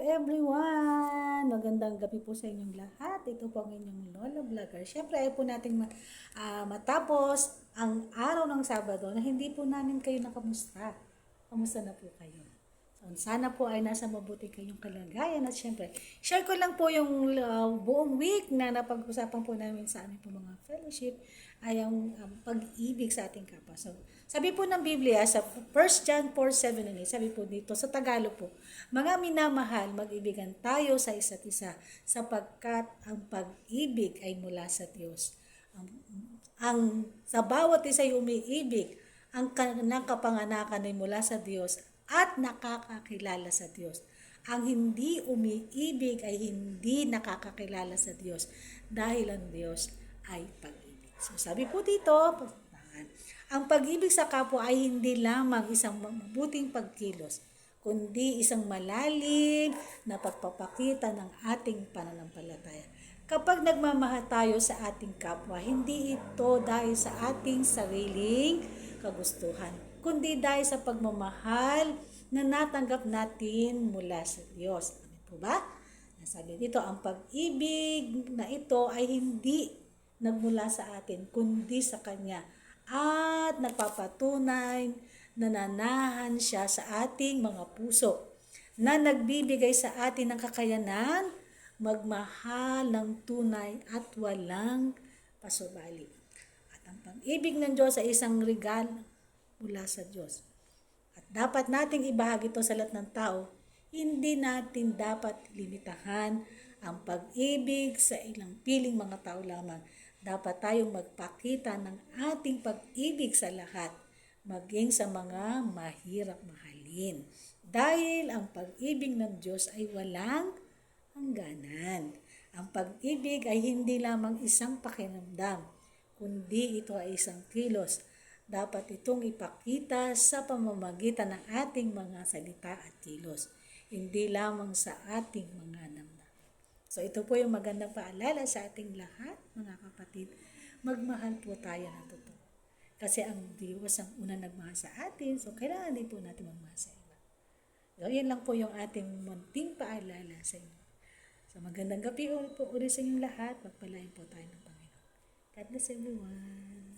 everyone! Magandang gabi po sa inyong lahat. Ito po ang inyong Lola Vlogger. Siyempre, ayaw po natin matapos ang araw ng Sabado na hindi po namin kayo nakamusta. Kamusta na po kayo? So, sana po ay nasa mabuti kayong kalagayan at siyempre, share ko lang po yung buong week na napag-usapan po namin sa aming po mga fellowship ay ang pag-ibig sa ating kapwa. So, sabi po ng Biblia sa 1 John 4:7 and 8, sabi po dito sa Tagalog po, mga minamahal, mag-ibigan tayo sa isa't isa sapagkat ang pag-ibig ay mula sa Diyos. Sa bawat isa ay umiibig, ang kanyang kapanganakan ay mula sa Diyos at nakakakilala sa Diyos. Ang hindi umiibig ay hindi nakakakilala sa Diyos dahil ang Diyos ay pag-ibig. So sabi po dito, ang pag-ibig sa kapwa ay hindi lamang isang mabuting pagkilos, kundi isang malalim na pagpapakita ng ating pananampalataya. Kapag nagmamahal tayo sa ating kapwa, hindi ito dahil sa ating sariling kagustuhan, kundi dahil sa pagmamahal na natanggap natin mula sa Diyos. Amen po ba? Sabi dito, ang pag-ibig na ito ay hindi nagmula sa atin, kundi sa Kanya. At nagpapatunay na nanahan siya sa ating mga puso, na nagbibigay sa atin ng kakayanan magmahal ng tunay at walang pasubali. At ang pag-ibig ng Diyos ay isang regalo mula sa Diyos. At dapat nating ibahagi ito sa lahat ng tao. Hindi natin dapat limitahan ang pag-ibig sa ilang piling mga tao lamang. Dapat tayong magpakita ng ating pag-ibig sa lahat, maging sa mga mahirap mahalin. Dahil ang pag-ibig ng Diyos ay walang hangganan. Ang pag-ibig ay hindi lamang isang pakiramdam, kundi ito ay isang kilos. Dapat itong ipakita sa pamamagitan ng ating mga salita at kilos, hindi lamang sa ating mga damdamin. So ito po yung magandang paalala sa ating lahat, mga kapatid. Magmahal po tayo ng totoo. Kasi ang Diyos ang unang nagmahal sa atin, so kailangan din po natin magmahal sa iba. So yan lang po yung ating munting paalala sa inyo. So magandang gabi po ulit sa inyong lahat. Pagpalain po tayo ng Panginoon. God bless everyone.